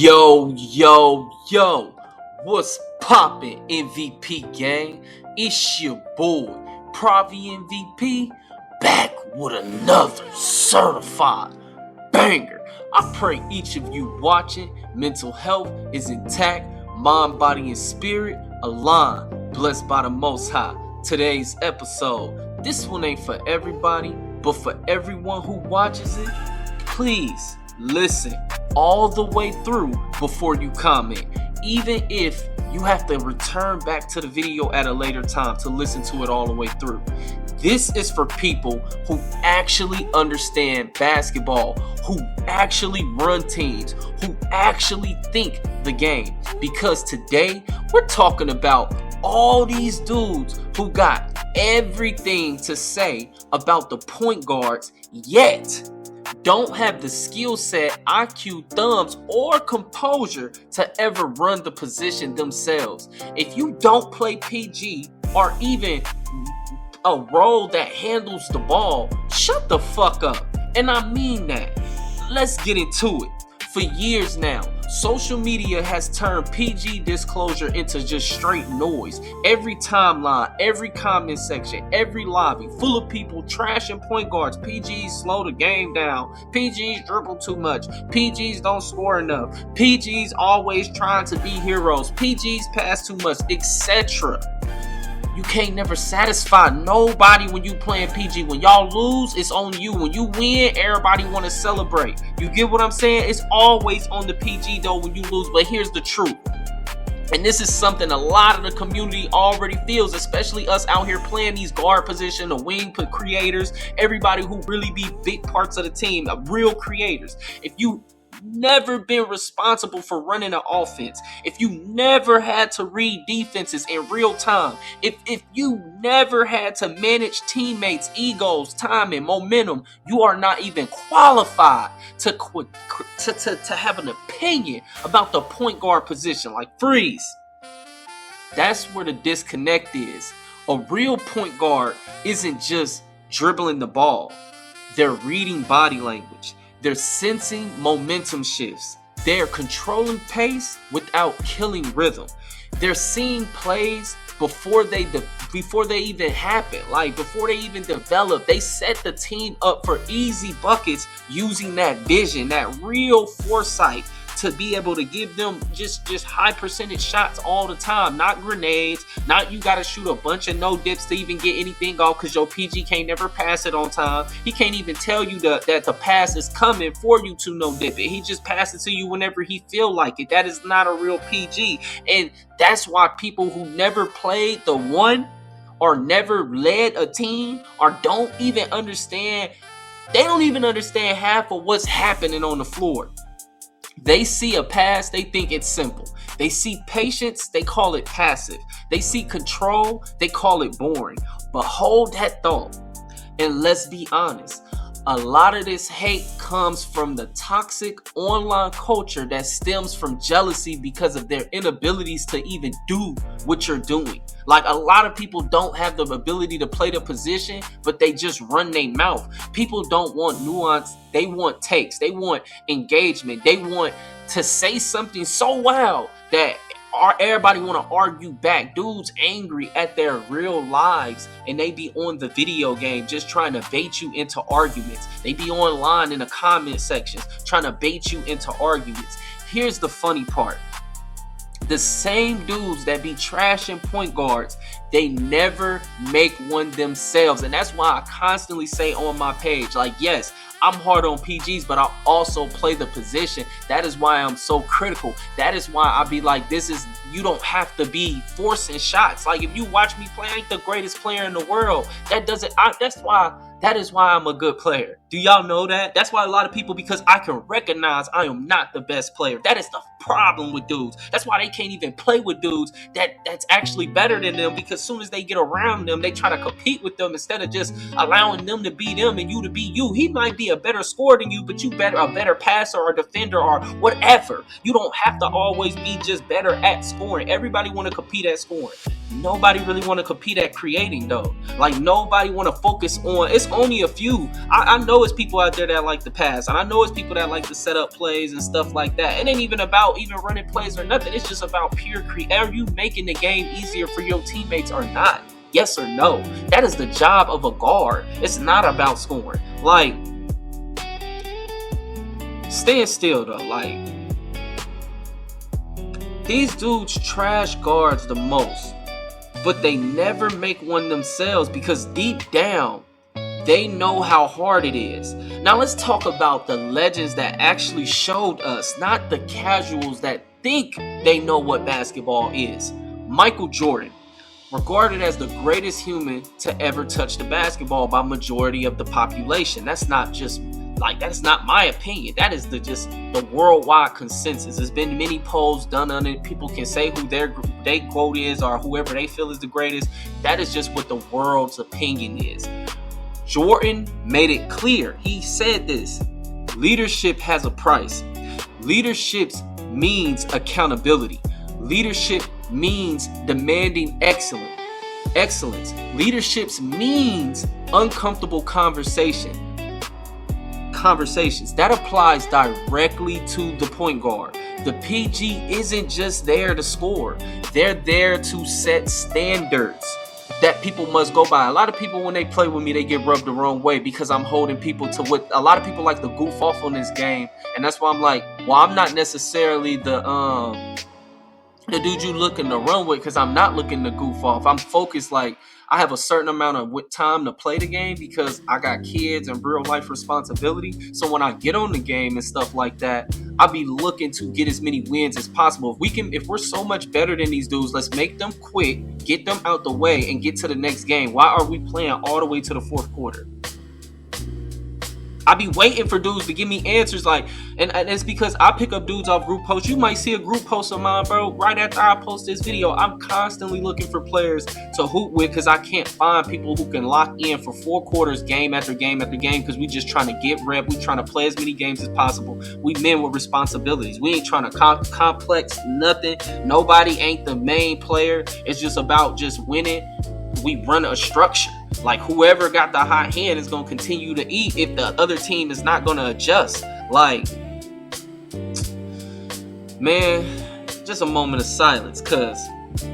Yo, what's poppin', MVP gang? It's your boy, Pravi MVP, back with another certified banger. I pray each of you watching, mental health is intact, mind, body, and spirit aligned, blessed by the Most High. Today's episode, this one ain't for everybody, but for everyone who watches it, please listen all the way through before you comment, even if you have to return back to the video at a later time to listen to it all the way through. This is for people who actually understand basketball, who actually run teams, who actually think the game. Because today we're talking about all these dudes who got everything to say about the point guards, yet don't have the skill set, IQ, thumbs, or composure to ever run the position themselves. If you don't play PG or even a role that handles the ball, shut the fuck up. And I mean that. Let's get into it. For years now, social media has turned PG disclosure into just straight noise. Every timeline, every comment section, every lobby full of people trashing point guards. PGs slow the game down. PGs dribble too much. PGs don't score enough. PGs always trying to be heroes. PGs pass too much, etc. You can't never satisfy nobody when you playing PG. When y'all lose, it's on you. When you win, everybody want to celebrate. You get what I'm saying? It's always on the PG though when you lose. But here's the truth. And this is something a lot of the community already feels, especially us out here playing these guard position, the wing creators, everybody who really be big parts of the team, real creators. If you never been responsible for running an offense, if you never had to read defenses in real time, if you never had to manage teammates' egos, time, and momentum, you are not even qualified to have an opinion about the point guard position. Like, freeze. That's where the disconnect is. A real point guard isn't just dribbling the ball. They're reading body language. They're sensing momentum shifts. They're controlling pace without killing rhythm. They're seeing plays before they even happen. Like, before they even develop, they set the team up for easy buckets using that vision, that real foresight, to be able to give them just high percentage shots all the time. Not grenades, not you gotta shoot a bunch of no dips to even get anything off, because your PG can't never pass it on time. He can't even tell you that the pass is coming for you to no dip it. He just passes to you whenever he feel like it. That is not a real PG. And that's why people who never played the one or never led a team or don't even understand half of what's happening on the floor. They see a pass, they think it's simple. They see patience, they call it passive. They see control, they call it boring. But hold that thought, and let's be honest. A lot of this hate comes from the toxic online culture that stems from jealousy because of their inabilities to even do what you're doing. Like, a lot of people don't have the ability to play the position, but they just run their mouth. People don't want nuance. They want takes. They want engagement. They want to say something so wild that everybody want to argue back. Dudes angry at their real lives, and they be on the video game just trying to bait you into arguments. They be online in the comment sections trying to bait you into arguments. Here's the funny part. The same dudes that be trashing point guards, they never make one themselves. And that's why I constantly say on my page, like, yes, I'm hard on PGs, but I also play the position. That is why I'm so critical. That is why I be like, you don't have to be forcing shots. Like, if you watch me play, I ain't the greatest player in the world. That is why I'm a good player. Do y'all know that? That's why a lot of people, because I can recognize I am not the best player. That is the problem with dudes. That's why they can't even play with dudes that's actually better than them, because as soon as they get around them, they try to compete with them instead of just allowing them to be them and you to be you. He might be a better scorer than you, but you a better passer or defender or whatever. You don't have to always be just better at scoring. Everybody want to compete at scoring. nobody really want to compete at creating though. Like nobody want to focus on. It's only a few. I know it's people out there that like to pass, and I know it's people that like to set up plays and stuff like that. It ain't even about even running plays or nothing. It's just about pure create. Are you making the game easier for your teammates or not? Yes or no? That is the job of a guard. It's not about scoring. Like, stand still though. Like, these dudes trash guards the most, but they never make one themselves because deep down, they know how hard it is. Now let's talk about the legends that actually showed us, not the casuals that think they know what basketball is. Michael Jordan, regarded as the greatest human to ever touch the basketball by majority of the population. That's not my opinion. That is just the worldwide consensus. There's been many polls done on it. People can say who their quote is or whoever they feel is the greatest. That is just what the world's opinion is. Jordan made it clear. He said this: leadership has a price. Leadership means accountability. Leadership means demanding excellence. Leadership means uncomfortable conversations. That applies directly to the point guard. The PG isn't just there to score. They're there to set standards that people must go by. A lot of people, when they play with me, they get rubbed the wrong way because I'm holding people to what a lot of people like to goof off on this game. And that's why I'm like, well, I'm not necessarily the dude you looking to run with, because I'm not looking to goof off. I'm focused. Like, I have a certain amount of time to play the game because I got kids and real life responsibility. So when I get on the game and stuff like that, I'll be looking to get as many wins as possible. If we're so much better than these dudes, let's make them quit, get them out the way, and get to the next game. Why are we playing all the way to the fourth quarter? I be waiting for dudes to give me answers, like, and it's because I pick up dudes off group posts. You might see a group post of mine, bro. Right after I post this video, I'm constantly looking for players to hoop with because I can't find people who can lock in for 4 quarters, game after game after game, because we just trying to get rep. We trying to play as many games as possible. We men with responsibilities. We ain't trying to complex nothing. Nobody ain't the main player. It's just about just winning. We run a structure. Like, whoever got the hot hand is going to continue to eat if the other team is not going to adjust. Like, man, just a moment of silence, because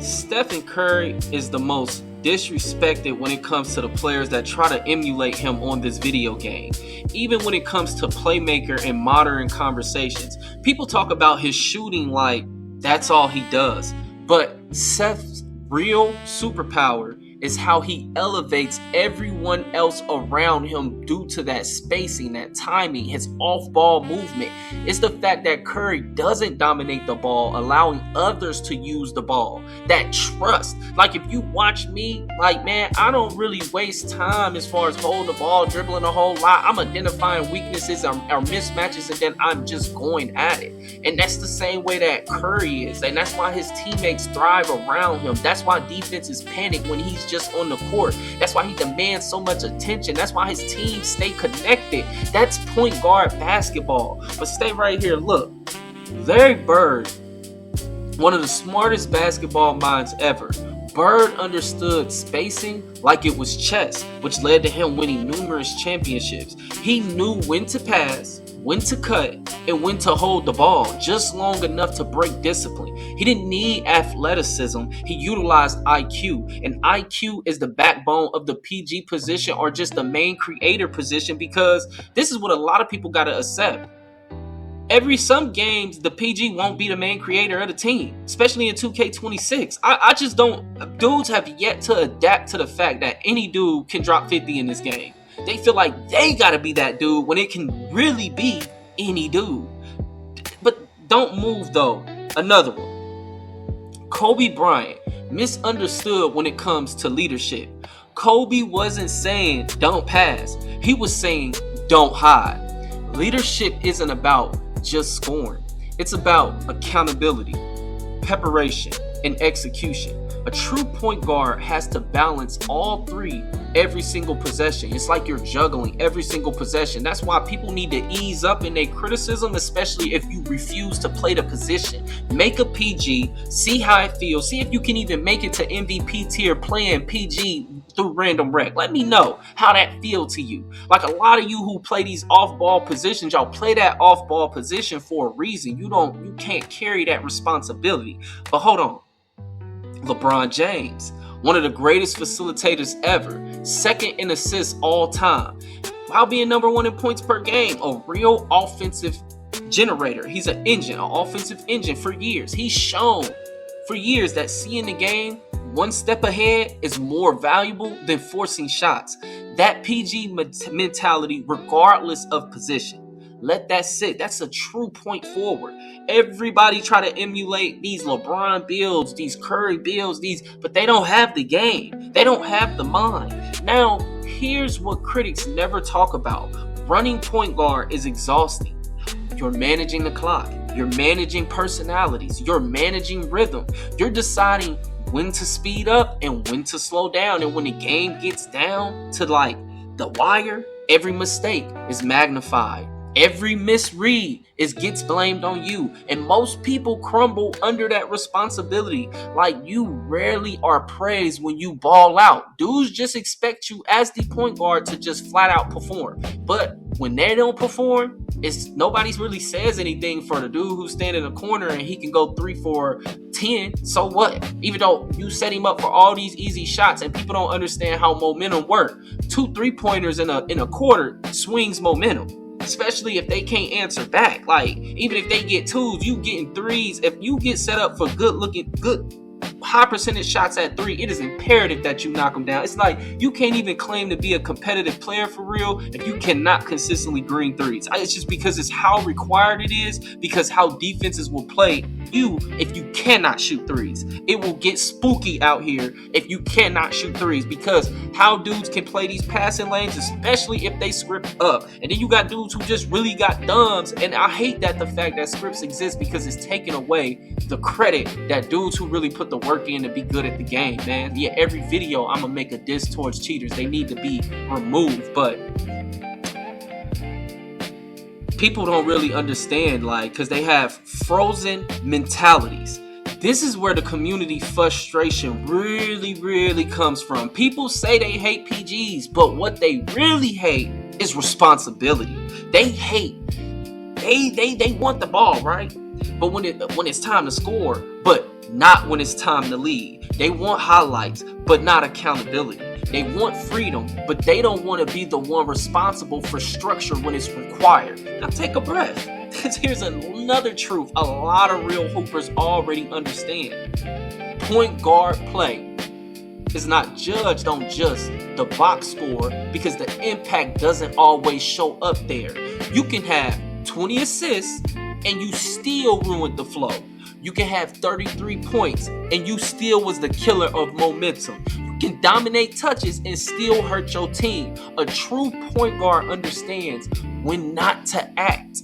Stephen Curry is the most disrespected when it comes to the players that try to emulate him on this video game. Even when it comes to playmaker and modern conversations, people talk about his shooting like that's all he does. But Seth's real superpower is how he elevates everyone else around him due to that spacing, that timing, his off-ball movement. It's the fact that Curry doesn't dominate the ball, allowing others to use the ball. That trust. Like, if you watch me, like, man, I don't really waste time as far as holding the ball, dribbling a whole lot. I'm identifying weaknesses or mismatches, and then I'm just going at it. And that's the same way that Curry is. And that's why his teammates thrive around him. That's why defenses panic when he's just on the court. That's why he demands so much attention. That's why his team stay connected. That's point guard basketball. But stay right here. Look, Larry Bird, one of the smartest basketball minds ever. Bird understood spacing like it was chess, which led to him winning numerous championships. He knew when to pass, when to cut, and when to hold the ball just long enough to break discipline. He didn't need athleticism. He utilized IQ. And IQ is the backbone of the PG position, or just the main creator position, because this is what a lot of people got to accept. Some games, the PG won't be the main creator of the team, especially in 2K26. I just don't. Dudes have yet to adapt to the fact that any dude can drop 50 in this game. They feel like they got to be that dude when it can really be any dude. But don't move, though. Another one. Kobe Bryant, misunderstood when it comes to leadership. Kobe wasn't saying don't pass. He was saying don't hide. Leadership isn't about just scoring. It's about accountability, preparation, and execution. A true point guard has to balance all three every single possession. It's like you're juggling every single possession. That's why people need to ease up in their criticism, especially if you refuse to play the position. Make a PG, see how it feels, see if you can even make it to MVP tier playing PG through random rec. Let me know how that feel to you. Like a lot of you who play these off-ball positions, y'all play that off-ball position for a reason. You can't carry that responsibility. But hold on. LeBron James, one of the greatest facilitators ever, second in assists all time, while being number one in points per game, a real offensive generator. He's an engine, an offensive engine for years. He's shown for years that seeing the game one step ahead is more valuable than forcing shots. That PG mentality, regardless of position. Let that sit. That's a true point forward. Everybody try to emulate these LeBron builds, these Curry builds, but they don't have the game. They don't have the mind. Now, here's what critics never talk about. Running point guard is exhausting. You're managing the clock. You're managing personalities. You're managing rhythm. You're deciding when to speed up and when to slow down. And when the game gets down to like the wire, every mistake is magnified. Every misread gets blamed on you. And most people crumble under that responsibility. Like, you rarely are praised when you ball out. Dudes just expect you as the point guard to just flat out perform. But when they don't perform, nobody really says anything for the dude who's standing in the corner and he can go 3 for 10. So what? Even though you set him up for all these easy shots, and people don't understand how momentum works. 2 3-pointers in a quarter swings momentum. Especially if they can't answer back. Like, even if they get 2s, you getting 3s. If you get set up for good high percentage shots at 3, it is imperative that you knock them down. It's like you can't even claim to be a competitive player for real if you cannot consistently green 3s. It's just because it's how required it is, because how defenses will play you if you cannot shoot 3s. It will get spooky out here if you cannot shoot 3s, because how dudes can play these passing lanes, especially if they script up. And then you got dudes who just really got thumbs. And I hate that the fact that scripts exist, because it's taking away the credit that dudes who really put the work in to be good at the game, man. Yeah, every video I'm gonna make a diss towards cheaters. They need to be removed, but people don't really understand, like, because they have frozen mentalities. This is where the community frustration really comes from. People say they hate PGs, but what they really hate is responsibility. They want the ball, right? But when it's time to score, but not when it's time to lead. They want highlights, but not accountability. They want freedom, but they don't want to be the one responsible for structure when it's required. Now take a breath, because here's another truth a lot of real hoopers already understand. Point guard play is not judged on just the box score, because the impact doesn't always show up there. You can have 20 assists and you still ruined the flow. You can have 33 points and you still was the killer of momentum. You can dominate touches and still hurt your team. A true point guard understands when not to act.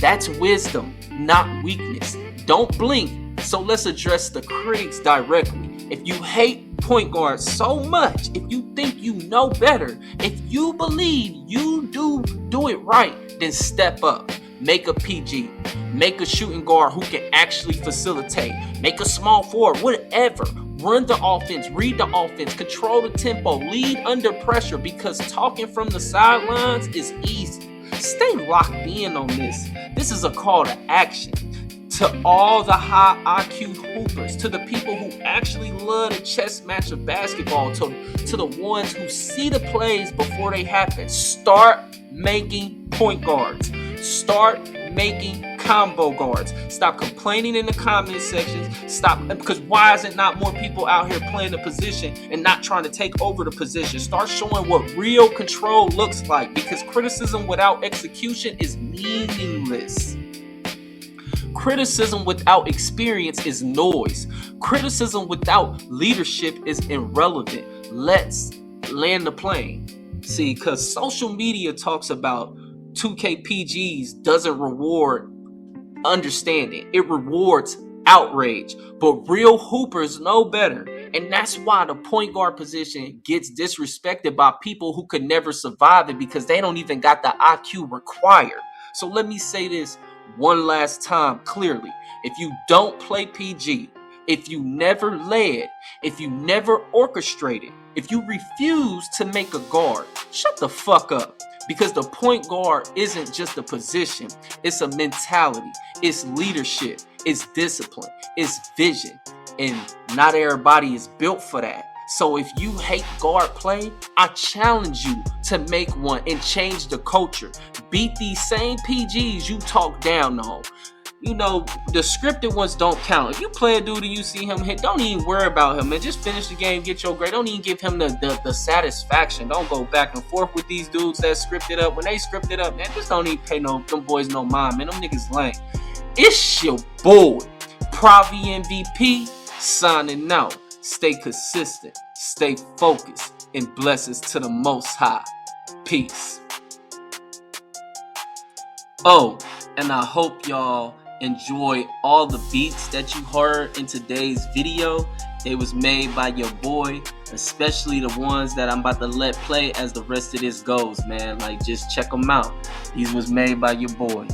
That's wisdom, not weakness. Don't blink. So let's address the critics directly. If you hate point guards so much, if you think you know better, if you believe you do it right, then step up. Make a PG. Make a shooting guard who can actually facilitate. Make a small forward, whatever. Run the offense, read the offense, control the tempo, lead under pressure, because talking from the sidelines is easy. Stay locked in on this. This is a call to action. To all the high IQ hoopers, to the people who actually love the chess match of basketball, to the ones who see the plays before they happen, start making point guards. Start making combo guards. Stop complaining in the comment sections. Stop, because why is it not more people out here playing the position and not trying to take over the position? Start showing what real control looks like, because criticism without execution is meaningless. Criticism without experience is noise. Criticism without leadership is irrelevant. Let's land the plane. See, because social media talks about 2K PGs doesn't reward understanding. It rewards outrage. But real hoopers know better. And that's why the point guard position gets disrespected by people who could never survive it because they don't even got the IQ required. So let me say this one last time clearly. If you don't play PG, if you never led, if you never orchestrated, if you refuse to make a guard, shut the fuck up. Because the point guard isn't just a position, it's a mentality, it's leadership, it's discipline, it's vision. And not everybody is built for that. So if you hate guard play, I challenge you to make one and change the culture. Beat these same PGs you talk down on. You know, the scripted ones don't count. If you play a dude and you see him hit, don't even worry about him, man. Just finish the game, get your grade. Don't even give him the satisfaction. Don't go back and forth with these dudes that scripted up. When they scripted up, man, just don't even pay them boys no mind, man. Them niggas lame. It's your boy, Pravi MVP, signing out. Stay consistent, stay focused, and blessings to the Most High. Peace. Oh, and I hope y'all enjoy all the beats that you heard in today's video. They was made by your boy, especially the ones that I'm about to let play as the rest of this goes, man. Like, just check them out. These was made by your boy.